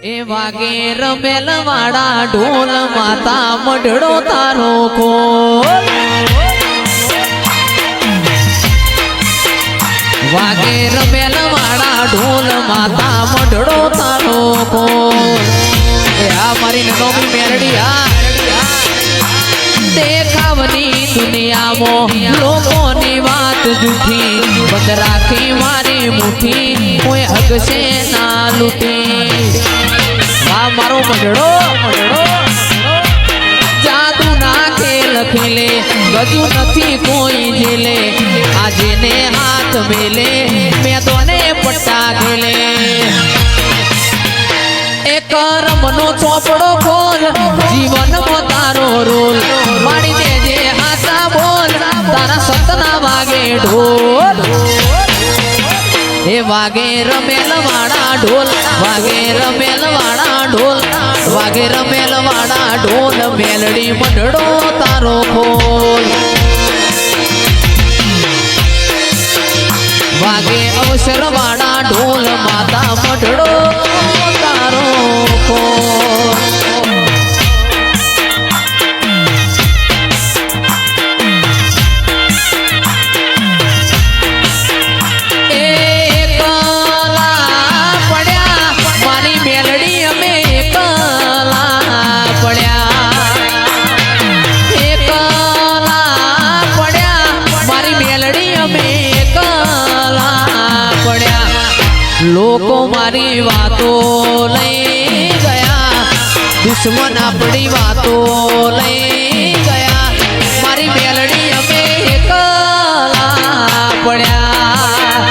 એ વાગે રમેલ વાળા ઢોલ માતા મઢડો તારો ખોલ વાગે રમેલ વાળા ઢોલ માતા મઢડો તારો ખોલ એ આ મારી નોમી મેરડી આ દેખાવની દુનિયામાં લોકોની વાત જૂઠી બંધ રાખી મારી મુઠ્ઠી કોઈ હગશે ના લૂટી આ મારો મઢડો જાદુ ના ખેલ ખેલે ગજુ નથી કોઈ જેલે આજે ને હાથ મેલે મેદોને પટ્ટા ખેલે એક રમનો ચોપડો ખોલ જીવનમાં તારો રોલ મારી દેજે હાથા બોલ તારા સતના વાગે ઢોલ એ વાગે રમેલ વાળા ઢોલ વાગે રમેલ વાળા ઢોલ વાગે રમેલ વાળા ઢોલ મેલડી મઢડો તારો ખોલ વાગે અવસર વાળા ઢોલ માતા મઢડો તારો ખોલ લોકો મારી વાતો લઈ ગયા દુશ્મન આપણી વાતો લઈ ગયા મારી મેલડી અમે એકલા પડ્યા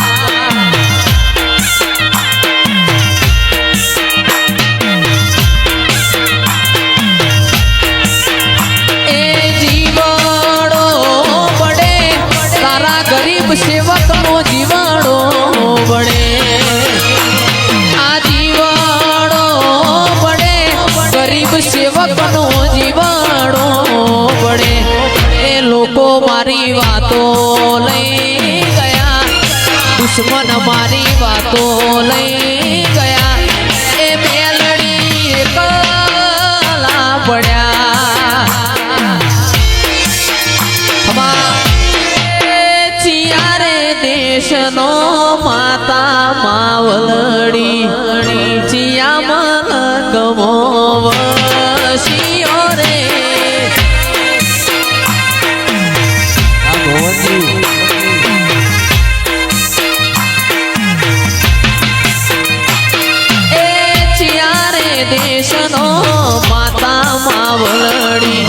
એ જીવડો પડે તારા ગરીબ સેવકનો જીવડો પડે સેવકનો જીવાડો પડે એ લોકો મારી વાતો લઈ ગયા દુશ્મન મારી વાતો લઈ ગયા એ મેલડી એકલા પડ્યા ચિયારે દેશનો માતા માવલડી ચિયા મન ગમો દેશનો માતા માવલડી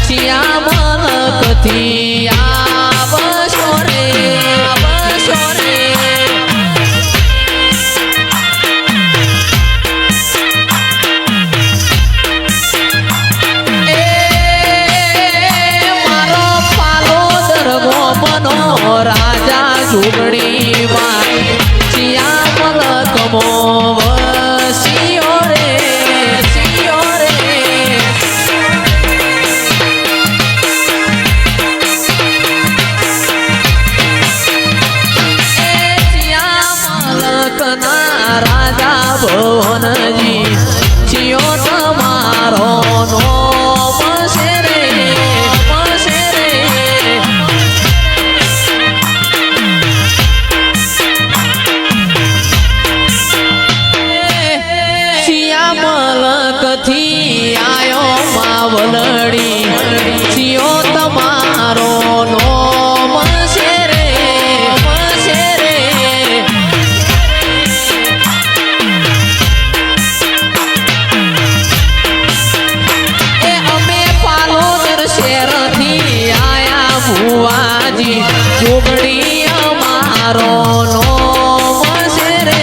ચિયા મલકથી આવશો રે મારો પાલો દરગો મનો રાજા ઝુંપડી માં ચિયા મલકમો વસિયો રે રાજા ભવનજી ચિયો તમારો નો મસે રે ચિયા મલકથી આયો માવલડી ચિયો તમારો નો મસે રે ભુવાજી ઝુંપડી અમારો નો મસે રે એ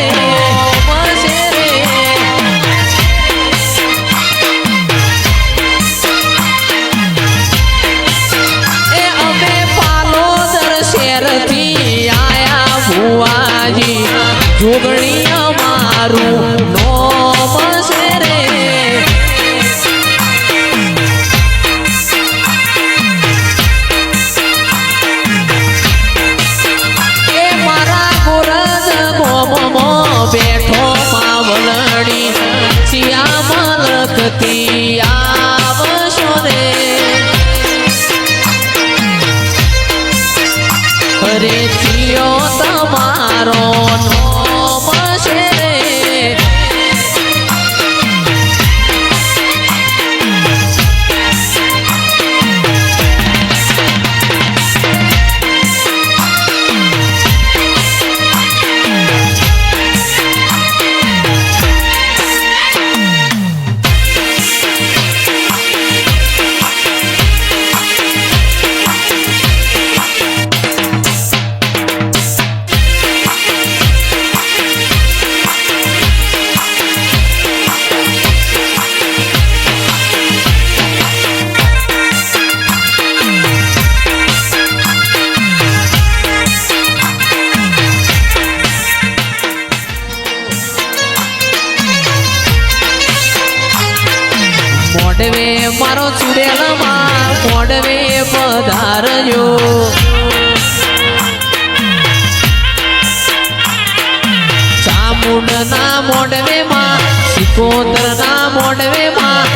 સ્વર્ગથી આવશો રે અરે જીઓ તમારો નોમ છે રે મોડવે મારો ચુડેલમાં મોડવે પધારજો ચામુંડના મોડવે માં સિકોતરના મોડવે માં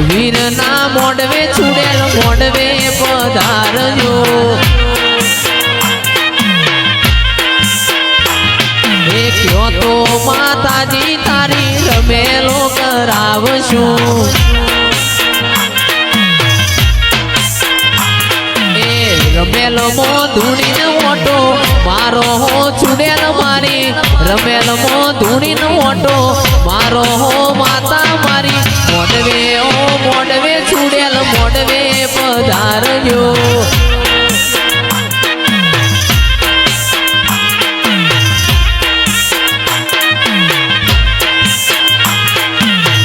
વીરના મોડવે ચુડેલ મોડવે પધારજો એ કયો તો માતાજી તારી રમેલો કરાવશું રમેલ મો ધૂણીનો ઓટો મારો હો ચુડેલ મારી રમેલ મો ધૂણીનો ઓટો મારો હો માતા મારી મોડવે ઓ મોડવે ચુડેલ મોડવે પધારજો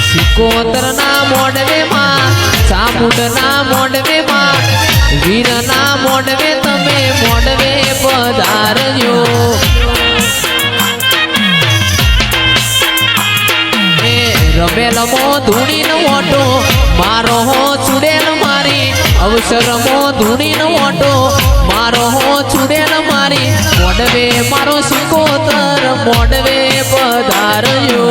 સિકોતરના મોડવે માં ચામુંડના મોડવે માં વીરના મોડવે તમે મોડવે પધારજો એ રમેલમો ધૂણીનો ઓટો મારો હો ચુડેલ મારી અવસરમો ધૂણીનો ઓટો મારો હો ચુડેલ મારી મોડવે મારો સિકોતર મોડવે પધારજો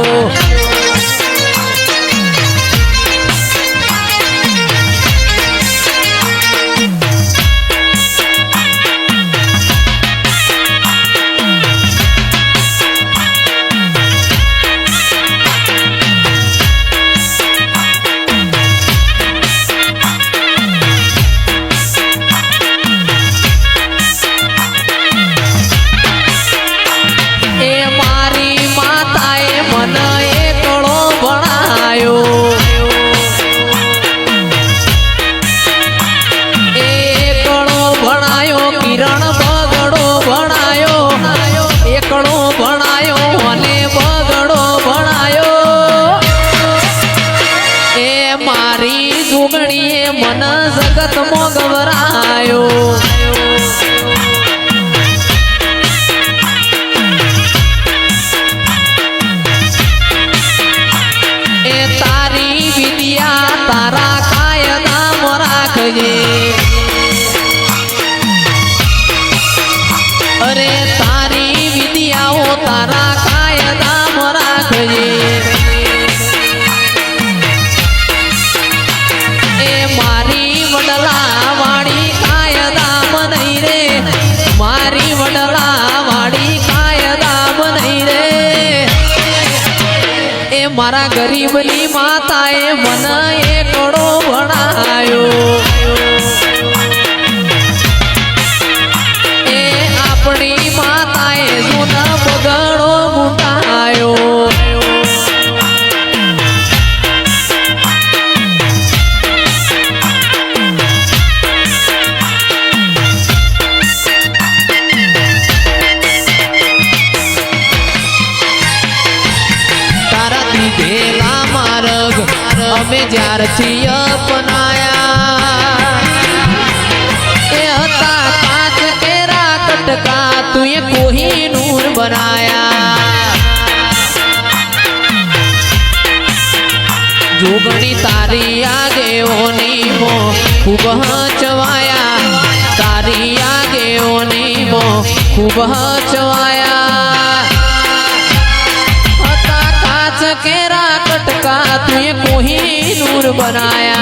મન જગત મો ગવરાયો એ તારી વિદ્યા તારા કાયદામ રાખજે અરે તારી વિદ્યાઓ તારા કાયદામ રાખજે મારી વડલા વાળી કાયદામ નહીં રે મારી વડલા વાળી કાયદામ નહીં રે એ મારા ગરીબની માતાએ મને એકડો ભણાયો એ આપણી માતાએ જૂના બગડો મૂટાયો દીધેલા માર્ગ અમે જ્યારથી અપનાયા એ હતા કાચ કેરા કટકા તુએ કોહિનૂર બનાયા જોગણી તારી આગેઓની મો ખૂબ હચવાયા તારી આગેઓની મો ખૂબ હચવાયા કેરા કટકા તુએ कोहिनूर बनाया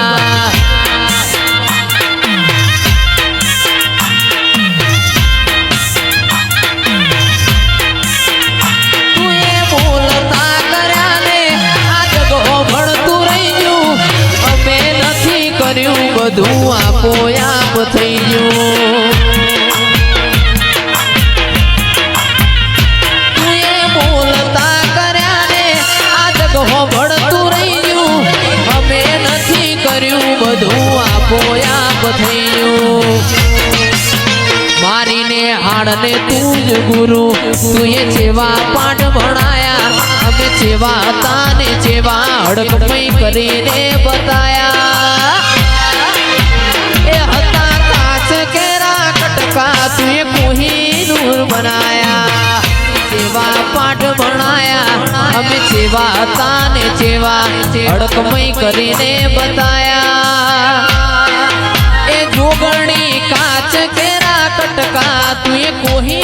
બધું આપોઆપ થઈ ગયું તું એ બોલતા કર્યા ને આ જગ હોભળતું રહી ગયું અમે નથી કર્યું બધું આપોઆપ થઈ ગયું મારીને હાડને તું જ ગુરુ તું એ જેવા પાઠ ભણાયા અમે જેવા હતા ને જેવા હડકમઈ કરીને બતાયા तुझे कोहिनूर बनाया सेवा पाठ बनाया हमें सेवा ताने सेवा हड़कमई करीने बताया ए जोगणी काच केरा कटका तुझे कोही